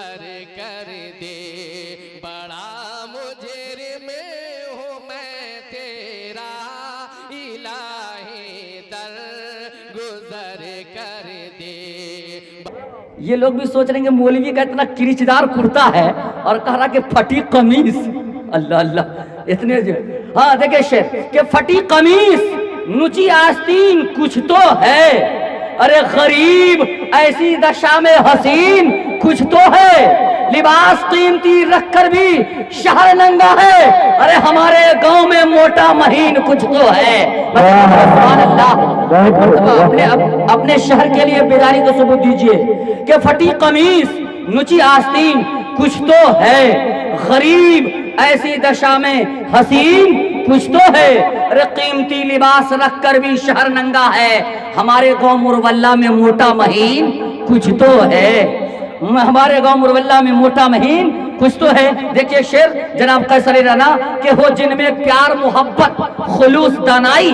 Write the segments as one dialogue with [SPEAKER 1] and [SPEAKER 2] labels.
[SPEAKER 1] गुजर कर दे, बड़ा मुजरिम हूँ मैं तेरा इलाही, दर गुजर कर दे।
[SPEAKER 2] ये लोग भी सोच रहे हैं मौलवी का इतना किरीचदार कुर्ता है और कह रहा कि फटी कमीज। अल्लाह अल्लाह, इतने जो हाँ देखिए शेर कि फटी कमीज नुची आस्तीन कुछ तो है, अरे गरीब ऐसी दशा में हसीन कुछ तो है, लिबास कीमती रखकर भी शहर नंगा है, अरे हमारे गांव में मोटा महीन कुछ तो है। सुभान अल्लाह, अपने शहर के लिए बेदारी का सबूत दीजिए कि फटी कमीज नुची आस्तीन कुछ तो है, गरीब ऐसी दशा में हसीन कुछ तो है, अरे कीमती लिबास रखकर भी शहर नंगा है, हमारे गांव मुरवल्ला में मोटा महीन कुछ तो है, हमारे गांव मुरवल्ला में मोटा महीन कुछ तो है। देखिए शेर जनाब कैसर राना कि हो जिनमें प्यार मोहब्बत खुलूस दानाई,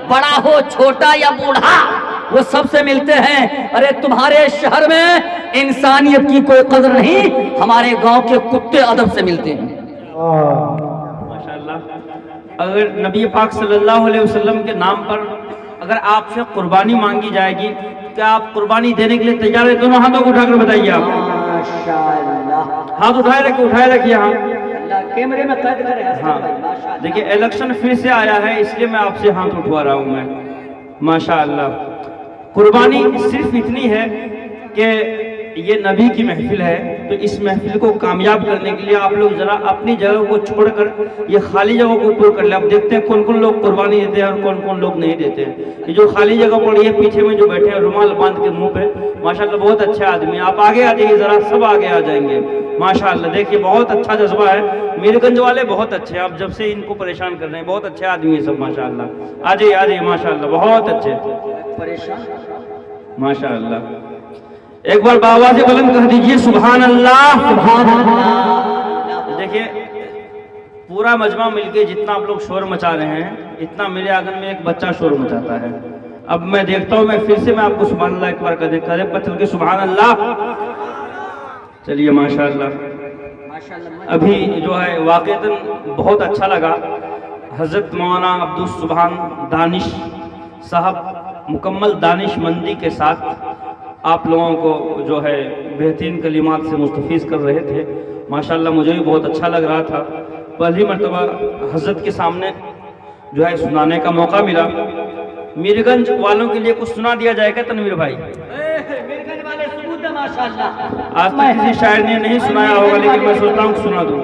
[SPEAKER 2] बड़ा हो छोटा या बूढ़ा वो सबसे मिलते हैं, अरे तुम्हारे शहर में इंसानियत की कोई कदर नहीं, हमारे गांव के कुत्ते अदब से मिलते हैं।
[SPEAKER 3] माशाअल्लाह। अगर नबी पाक सल्लल्लाहु अलैहि वसल्लम के नाम पर अगर आपसे कुर्बानी मांगी जाएगी, क्या आप कुर्बानी देने के लिए तैयार है? दोनों हाथों को उठाकर बताइए आप।
[SPEAKER 2] माशाअल्लाह,
[SPEAKER 3] हाथ उठाए रखिए हाँ
[SPEAKER 2] कैमरे में कैद करें।
[SPEAKER 3] हाँ देखिए इलेक्शन फिर से आया है, इसलिए मैं आपसे हाथ उठवा रहा हूँ मैं। माशाअल्लाह, कुर्बानी सिर्फ इतनी है कि ये नबी की महफिल है, तो इस महफिल को कामयाब करने के लिए आप लोग जरा अपनी जगह को छोड़कर ये खाली जगह को पूरा कर ले। आप देखते हैं कौन कौन लोग कुर्बानी देते हैं और कौन कौन लोग नहीं देते हैं। ये जो खाली जगह पड़ी है पीछे में जो बैठे हैं रुमाल बांध के मुंह पे, माशाल्लाह बहुत अच्छे आदमी। आप आगे आ जाइए जरा, सब आगे आ जाएंगे। माशाल्लाह देखिए बहुत अच्छा जज्बा है। मीरगंज वाले बहुत अच्छे, आप जब से इनको परेशान कर रहे हैं, बहुत अच्छे आदमी है सब माशाल्लाह। आ जाइए माशाल्लाह, बहुत अच्छे माशाल्लाह। एक बार बाबा से बुलंद कह दीजिए सुभान अल्लाह, सुभान अल्लाह। देखिए पूरा मजमा मिलके जितना आप लोग शोर मचा रहे हैं, इतना मेरे आंगन में एक बच्चा शोर मचाता है। अब मैं देखता हूँ, मैं फिर से मैं आपको सुभान अल्लाह एक बार कह चल के सुभान अल्लाह। चलिए माशाअल्लाह। अभी जो है वाकईतन बहुत अच्छा लगा। हजरत मौलाना अब्दुल सुभान दानिश साहब मुकम्मल दानिशमंदी के साथ आप लोगों को जो है बेहतरीन कलिमात से मुस्तफीज कर रहे थे। माशाल्लाह मुझे भी बहुत अच्छा लग रहा था। पहली मरतबा हजरत के सामने जो है सुनाने का मौका मिला। मीरगंज वालों के लिए कुछ सुना दिया जाएगा तनवीर भाई?
[SPEAKER 2] मीरगंज वाले सबूत माशाअल्लाह।
[SPEAKER 3] आज तक किसी शायर ने नहीं सुनाया होगा, लेकिन मैं सोचता हूँ सुना दूँ।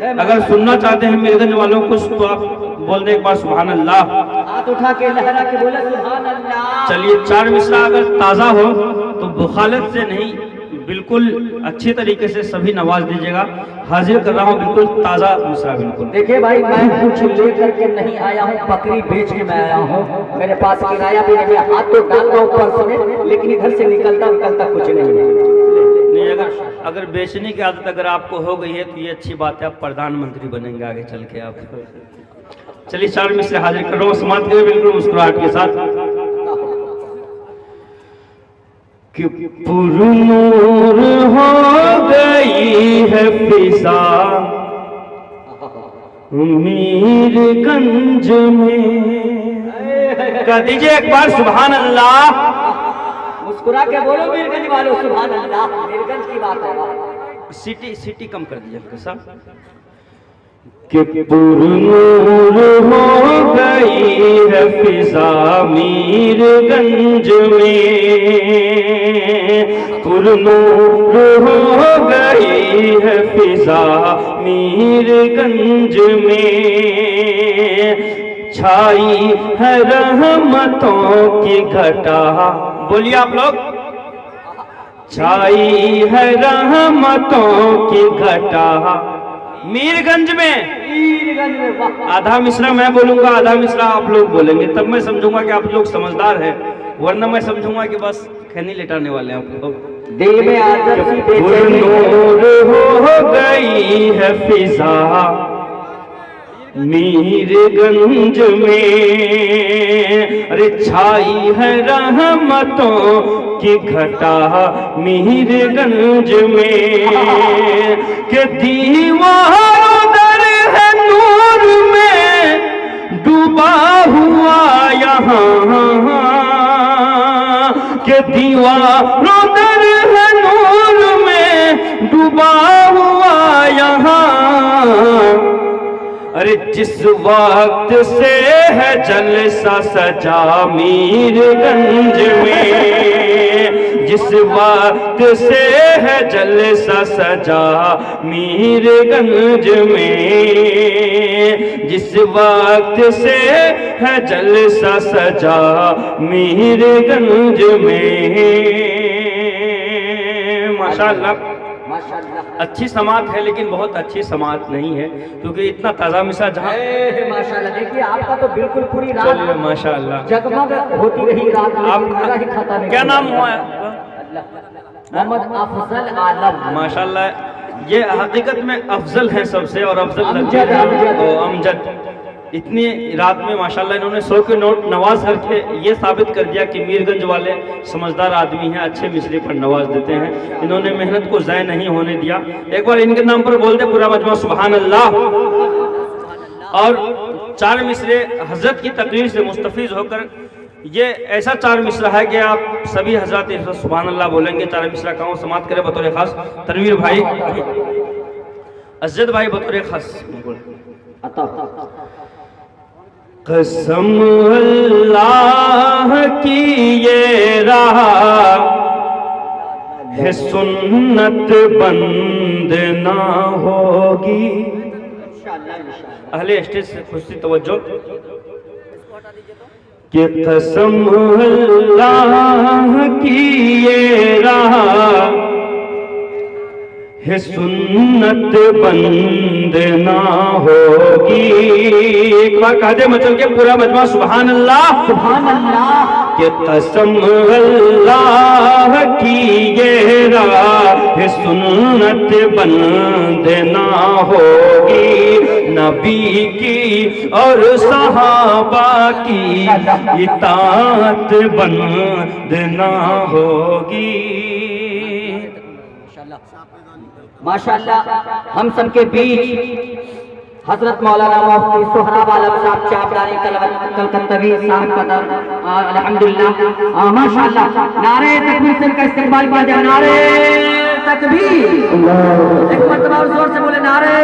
[SPEAKER 3] अगर सुनना चाहते हैं मीरगंज वालों को तो आप बोल दे एक बार सुभान अल्लाह,
[SPEAKER 2] हाथ उठा के लहरा के बोले सुभान अल्लाह।
[SPEAKER 3] चलिए 4 मिसरा अगर ताज़ा हो तो बुखालत से नहीं, बिल्कुल अच्छे तरीके से सभी नवाज दीजिएगा। हाजिर कर रहा हूँ बिल्कुल ताज़ा मिसरा। बिल्कुल
[SPEAKER 2] देखिए भाई, मैं कुछ लेकर के नहीं आया हूँ, बकरी बेच के मैं आया हूँ। मेरे पास किराया भी नहीं है, हाथ तो डाल रहा हूँ पर्स में, लेकिन इधर से निकलता कुछ नहीं है।
[SPEAKER 3] अगर बेचने की आदत अगर आपको हो गई है तो ये अच्छी बात है, आप प्रधानमंत्री बनेंगे आगे चल के आप। चलिए 4 मिसरे हाजिर कर रहा हूँ, समाप्त करिए बिल्कुल मुस्कुराहट के साथ। कि पुरनूर हो गई है फिजा मीरगंज में। कह दीजिए एक बार सुभान अल्लाह।
[SPEAKER 2] मुस्कुरा के बोलो मीरगंज वालों सुभान अल्लाह। मीरगंज की बात है।
[SPEAKER 3] सिटी कम कर दीजिए साहब। कि पुरनूर हो गई है फिजा मीरगंज में, पुरनूर हो गई है फिजा मीरगंज में, छाई है रहमतों की घटा। बोलिए आप लोग, छाई है रहमतों की घटा मीरगंज में। आधा मिसरा मैं बोलूंगा, आधा मिसरा आप लोग बोलेंगे, तब मैं समझूंगा कि आप लोग समझदार हैं, वरना मैं समझूंगा कि बस खैनी लेटाने वाले हैं आप लोग।
[SPEAKER 2] दिल में
[SPEAKER 3] नूर हो गई है फिजा मीरगंज में अरे छाई है रहमतों की घटा मीरगंज में के दीवार दर है नूर में डूबा हुआ यहाँ के दीवार दर है नूर में डूबा हुआ यहाँ अरे जिस वक्त से है जलसा सजा मीरगंज में जिस वक्त से है जलसा सजा मीरगंज में जिस वक्त से है जलसा सजा मीरगंज में माशाअल्लाह अच्छी समात है लेकिन बहुत अच्छी समात नहीं है क्योंकि इतना ताज़ा मिसा जहाँ
[SPEAKER 2] माशाल्लाह देखिए आपका तो बिल्कुल पूरी रात
[SPEAKER 3] चलिए माशाअल्लाह
[SPEAKER 2] जगमग होती रही रात
[SPEAKER 3] आप
[SPEAKER 2] मेरा ही खाता नहीं।
[SPEAKER 3] क्या नाम हुआ है
[SPEAKER 2] मोहम्मद अफजल आलम
[SPEAKER 3] माशाअल्लाह ये हकीकत में अफजल हैं सबसे और अफजल
[SPEAKER 2] अमजद,
[SPEAKER 3] अमजद इतनी रात में माशाल्लाह इन्होंने 100 के नोट नवाज करके ये साबित कर दिया कि मीरगंज वाले समझदार आदमी हैं, अच्छे मिसरे पर नवाज देते हैं। इन्होंने मेहनत को ज़ाय नहीं होने दिया। एक बार इनके नाम पर बोल दे पूरा मजमा सुभान अल्लाह। और 4 मिसरे हजरत की तकरीर से मुस्तफीज होकर ये ऐसा 4 मिसरा है कि आप सभी हजरत सुभान अल्लाह बोलेंगे। 4 मिसरा का समाप्त करें बतौर खास तनवीर भाई अजद भाई बतौर खास कसम अल्लाह की ये राह है सुन्नत बंद ना होगी। अहले स्टेज से खुद से तवज्जो कि कसम अल्लाह की ये राह है सुन्नत बंद ना होगी। एक बार कह दे मचल के पूरा मजमा सुभान अल्लाह
[SPEAKER 2] सुभान अल्लाह।
[SPEAKER 3] के कसम अल्लाह की ये राह है सुन्नत बंद ना होगी। नबी की और सहाबा की इताअत बंद ना होगी।
[SPEAKER 2] माशाअल्लाह हम सबके बीच हजरत मौलाना मुफ्ती सोहराब आलम साहब चापदारी कलकत्तवी साहब का दर अल्हम्दुलिल्लाह माशाअल्लाह नारे तकबीर से इनका इस्तेमाल किया जाए। नारे तकबीर एक मर्तबा और जोर से बोले नारे